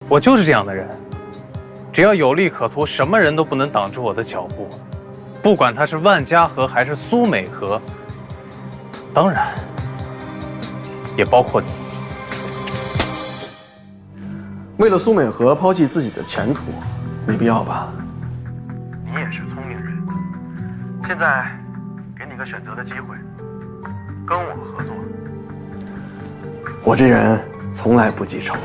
我就是这样的人，只要有利可图，什么人都不能挡住我的脚步，不管他是万家河还是苏美河，当然也包括你。为了苏美河抛弃自己的前途，没必要吧？你也是聪明人，现在给你个选择的机会，跟我合作。我这人从来不记仇。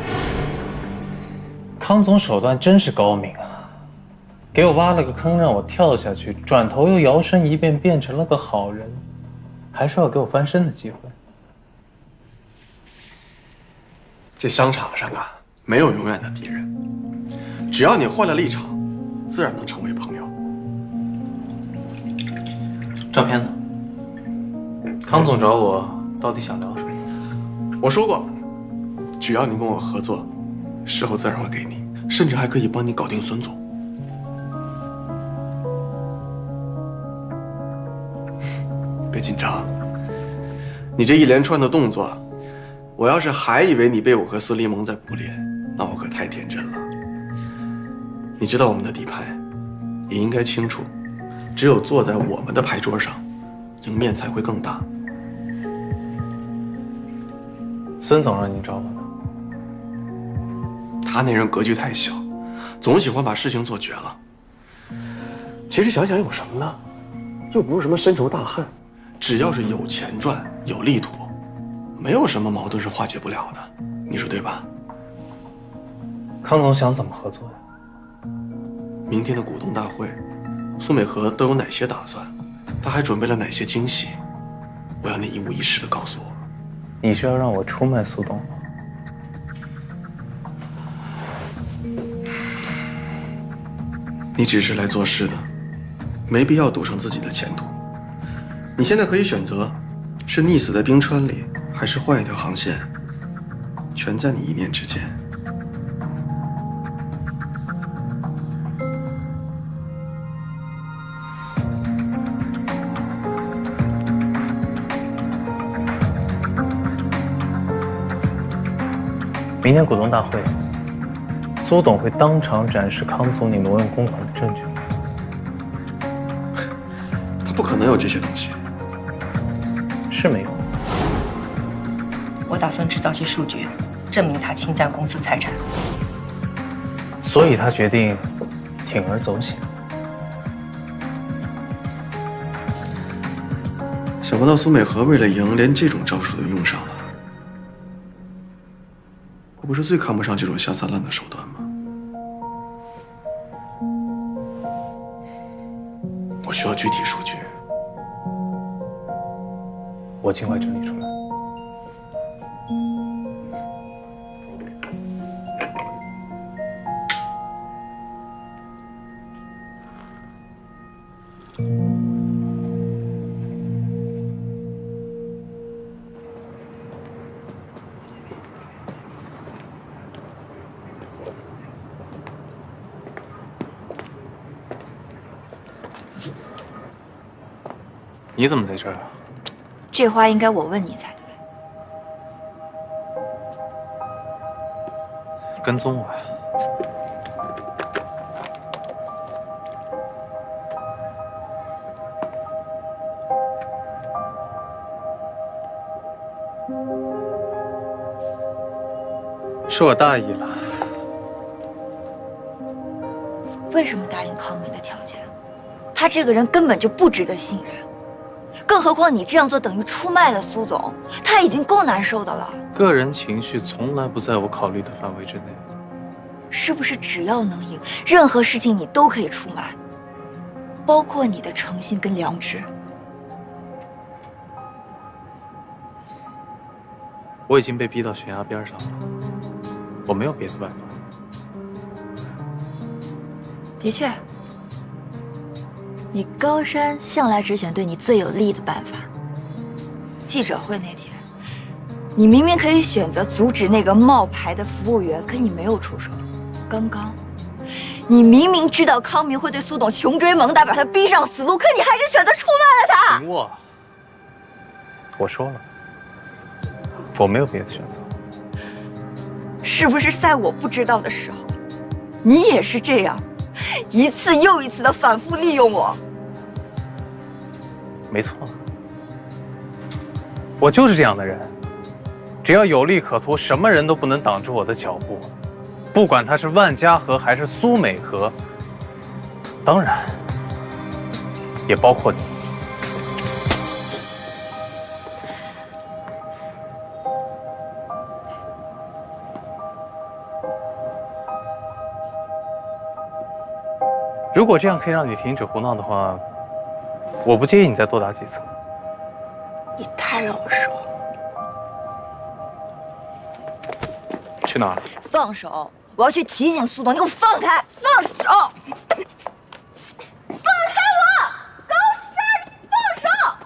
康总手段真是高明啊，给我挖了个坑让我跳下去，转头又摇身一变变成了个好人，还说要给我翻身的机会。这商场上啊，没有永远的敌人，只要你换了立场，自然能成为朋友。照片呢？康总找我到底想聊什么？我说过，只要你跟我合作，事后自然会给你，甚至还可以帮你搞定孙总。别紧张，你这一连串的动作，我要是还以为你被我和孙立萌在捕猎，那我可太天真了。你知道我们的底牌，也应该清楚，只有坐在我们的牌桌上，赢面才会更大。孙总让你找我呢？他那人格局太小，总喜欢把事情做绝了。其实想想有什么呢？又不是什么深仇大恨，只要是有钱赚、有利图，没有什么矛盾是化解不了的。你说对吧？康总想怎么合作呀？明天的股东大会，苏美河都有哪些打算？他还准备了哪些惊喜？我要你一五一十的告诉我。你是要让我出卖苏东吗？你只是来做事的，没必要赌上自己的前途。你现在可以选择，是溺死在冰川里，还是换一条航线，全在你一念之间。明天股东大会，苏董会当场展示康总你挪用公款的证据。他不可能有这些东西。是没有。我打算制造些数据，证明他侵占公司财产。所以他决定铤而走险。想不到苏美河为了赢，连这种招数都用上了。我不是最看不上这种下三滥的手段吗？我需要具体数据。我尽快整理出来。你怎么在这儿啊？这话应该我问你才对。你跟踪我呀？是我大意了。为什么答应康明的条件？他这个人根本就不值得信任。更何况你这样做等于出卖了苏总，他已经够难受的了。个人情绪从来不在我考虑的范围之内。是不是只要能赢，任何事情你都可以出卖，包括你的诚信跟良知？我已经被逼到悬崖边上了，我没有别的办法。的确，你高山向来只选对你最有利的办法。记者会那天，你明明可以选择阻止那个冒牌的服务员，可你没有出手。刚刚，你明明知道康明会对苏董穷追猛打，把他逼上死路，可你还是选择出卖了他。林沃，我说了，我没有别的选择。是不是在我不知道的时候，你也是这样，一次又一次的反复利用我？没错，我就是这样的人。只要有利可图，什么人都不能挡住我的脚步，不管他是万家河还是苏美河，当然也包括你。如果这样可以让你停止胡闹的话，我不介意你再多打几次。你太让我失望了。去哪儿？放手！我要去提醒苏董，你给我放开！放手！